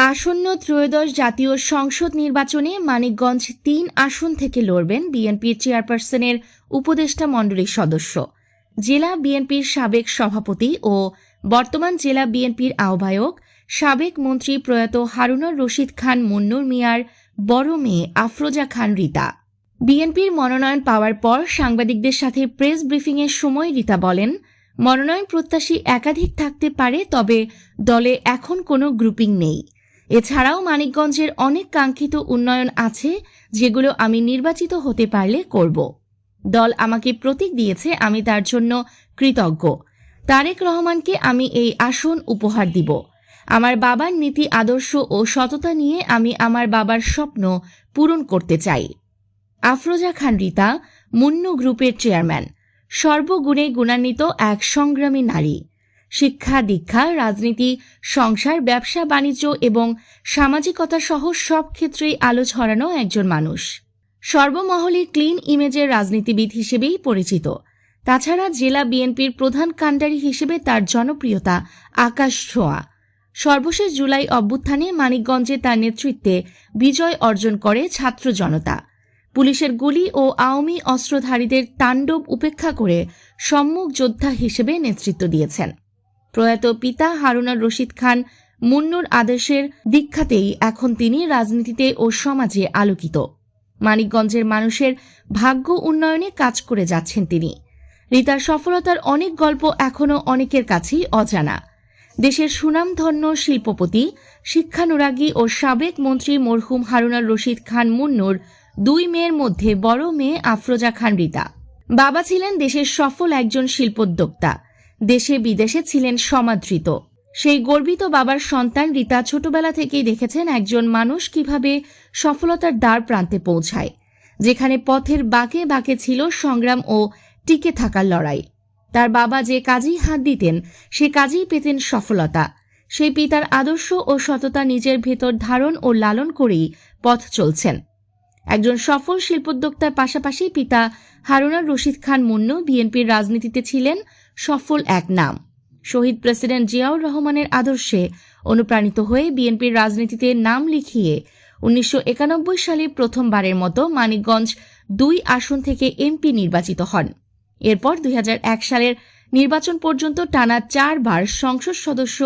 আসন্ন ত্রয়োদশ জাতীয় সংসদ নির্বাচনে মানিকগঞ্জ ৩ আসন থেকে লড়বেন বিএনপির চেয়ারপারসনের উপদেষ্টা মণ্ডলীর সদস্য, জেলা বিএনপির সাবেক সভাপতি ও বর্তমান জেলা বিএনপির আহ্বায়ক, সাবেক মন্ত্রী প্রয়াত হারুনুর রশিদ খান মুন্নুর মিয়ার বড় মেয়ে আফরোজা খান রিতা। বিএনপির মনোনয়ন পাওয়ার পর সাংবাদিকদের সাথে প্রেস ব্রিফিংয়ের সময় রিতা বলেন, মনোনয়ন প্রত্যাশী একাধিক থাকতে পারে, তবে দলে এখন কোনো গ্রুপিং নেই। এছাড়াও মানিকগঞ্জের অনেক কাঙ্ক্ষিত উন্নয়ন আছে, যেগুলো আমি নির্বাচিত হতে পারলে করব। দল আমাকে প্রতীক দিয়েছে, আমি তার জন্য কৃতজ্ঞ। তারেক রহমানকে আমি এই আসন উপহার দিব। আমার বাবার নীতি আদর্শ ও সততা নিয়ে আমি আমার বাবার স্বপ্ন পূরণ করতে চাই। আফরোজা খান রিতা মুন্নু গ্রুপের চেয়ারম্যান, সর্বগুণে গুণান্বিত এক সংগ্রামী নারী। শিক্ষা দীক্ষা, রাজনীতি, সংসার, ব্যবসা বাণিজ্য এবং সামাজিকতা সহ সব ক্ষেত্রেই আলো ছড়ানো একজন মানুষ। সর্বমহলে ক্লিন ইমেজের রাজনীতিবিদ হিসেবেই পরিচিত। তাছাড়া জেলা বিএনপির প্রধান কাণ্ডারি হিসেবে তার জনপ্রিয়তা আকাশ ছোঁয়া। সর্বশেষ জুলাই অভ্যুত্থানে মানিকগঞ্জে তার নেতৃত্বে বিজয় অর্জন করে ছাত্র জনতা। পুলিশের গুলি ও আওয়ামী অস্ত্রধারীদের তাণ্ডব উপেক্ষা করে সম্মুখ যোদ্ধা হিসেবে নেতৃত্ব দিয়েছেন। প্রয়াত পিতা হারুনুর রশিদ খান মুন্নুর আদেশের দীক্ষাতেই এখন তিনি রাজনীতিতে ও সমাজে আলোকিত। মানিকগঞ্জের মানুষের ভাগ্য উন্নয়নে কাজ করে যাচ্ছেন তিনি। রিতার সফলতার অনেক গল্প এখনও অনেকের কাছেই অজানা। দেশের সুনামধন্য শিল্পপতি, শিক্ষানুরাগী ও সাবেক মন্ত্রী মরহুম হারুনুর রশিদ খান মুন্নুর 2 মেয়ের মধ্যে বড় মেয়ে আফরোজা খান রিতা। বাবা ছিলেন দেশের সফল একজন শিল্পোদ্যোক্তা, দেশে বিদেশে ছিলেন সমাদৃত। সেই গর্বিত বাবার সন্তান রিতা ছোটবেলা থেকেই দেখেছেন একজন মানুষ কিভাবে সফলতার দ্বার প্রান্তে পৌঁছায়, যেখানে পথের বাঁকে বাঁকে ছিল সংগ্রাম ও টিকে থাকার লড়াই। তার বাবা যে কাজেই হাত দিতেন, সে কাজেই পেতেন সফলতা। সেই পিতার আদর্শ ও সততা নিজের ভেতর ধারণ ও লালন করেই পথ চলছেন। একজন সফল শিল্পোদ্যোক্তার পাশাপাশি পিতা হারুনুর রশিদ খান মুন্নু বিএনপির রাজনীতিতে ছিলেন সফল এক নাম। শহীদ প্রেসিডেন্ট জিয়াউর রহমানের আদর্শে অনুপ্রাণিত হয়ে বিএনপির রাজনীতিতে নাম লিখিয়ে 1991 সালে প্রথমবারের মতো মানিকগঞ্জ 2 আসন থেকে এমপি নির্বাচিত হন। এরপর 2001 সালের নির্বাচন পর্যন্ত টানা 4 বার সংসদ সদস্য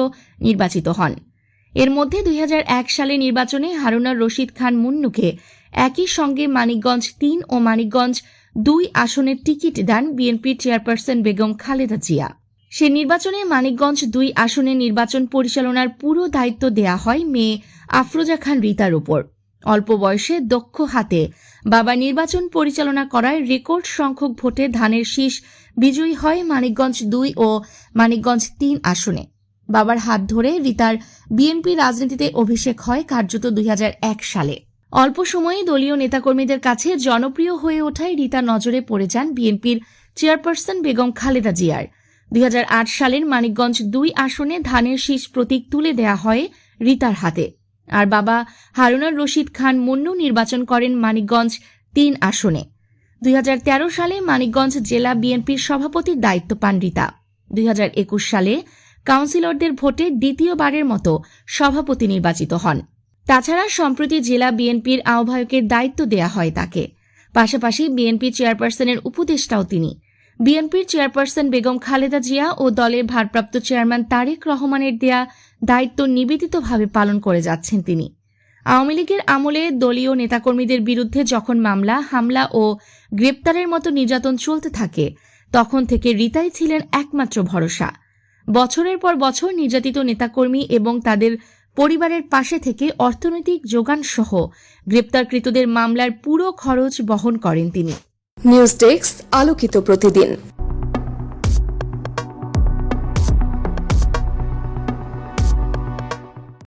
নির্বাচিত হন। এর মধ্যে 2001 সালে নির্বাচনে হারুনুর রশিদ খান মুন্নুকে একই সঙ্গে মানিকগঞ্জ 3 ও মানিকগঞ্জ 2 আসনের টিকিট দেন বিএনপির চেয়ারপারসন বেগম খালেদা জিয়া। সে নির্বাচনে মানিকগঞ্জ 2 আসনের নির্বাচন পরিচালনার পুরো দায়িত্ব দেয়া হয় মেয়ে আফরোজা খান রিতার উপর। অল্প বয়সে দক্ষ হাতে বাবা নির্বাচন পরিচালনা করায় রেকর্ড সংখ্যক ভোটে ধানের শীষ বিজয়ী হয় মানিকগঞ্জ 2 ও মানিকগঞ্জ 3 আসনে। বাবার হাত ধরে রিতার বিএনপি রাজনীতিতে অভিষেক হয় কার্যত 2001 সালে। অল্প সময়ে দলীয় নেতাকর্মীদের কাছে জনপ্রিয় হয়ে ওঠায় রিতা নজরে পড়ে যান বিএনপির চেয়ারপারসন বেগম খালেদা জিয়ার। 2008 সালের মানিকগঞ্জ 2 আসনে ধানের শীষ প্রতীক তুলে দেয়া হয় রিতার হাতে, আর বাবা হারুনুর রশিদ খান মুন্নু নির্বাচন করেন মানিকগঞ্জ 3 আসনে। 2013 সালে মানিকগঞ্জ জেলা বিএনপির সভাপতির দায়িত্ব পান রিতা। 2021 সালে কাউন্সিলরদের ভোটে দ্বিতীয়বারের মতো সভাপতি নির্বাচিত হন। তাছাড়া সম্প্রতি জেলা বিএনপির আহ্বায়কের দায়িত্ব দেয়া হয় তাকে। পাশাপাশি বিএনপি চেয়ারপারসনের উপদেষ্টাও তিনি। বিএনপির চেয়ারপারসন বেগম খালেদা জিয়া ও দলের ভারপ্রাপ্ত চেয়ারম্যান তারেক রহমানের দেয়া দায়িত্ব নিবেদিতভাবে পালন করে যাচ্ছেন তিনি। আওয়ামী লীগের আমলে দলীয় নেতাকর্মীদের বিরুদ্ধে যখন মামলা, হামলা ও গ্রেপ্তারের মতো নির্যাতন চলতে থাকে, তখন থেকে রিতাই ছিলেন একমাত্র ভরসা। বছরের পর বছর নির্যাতিত নেতাকর্মী এবং তাদের পরিবারের পাশে থেকে অর্থনৈতিক যোগান সহ গ্রেপ্তারকৃতদের মামলার পুরো খরচ বহন করেন তিনি। নিউজ ডেস্ক, আলোকিত প্রতিদিন।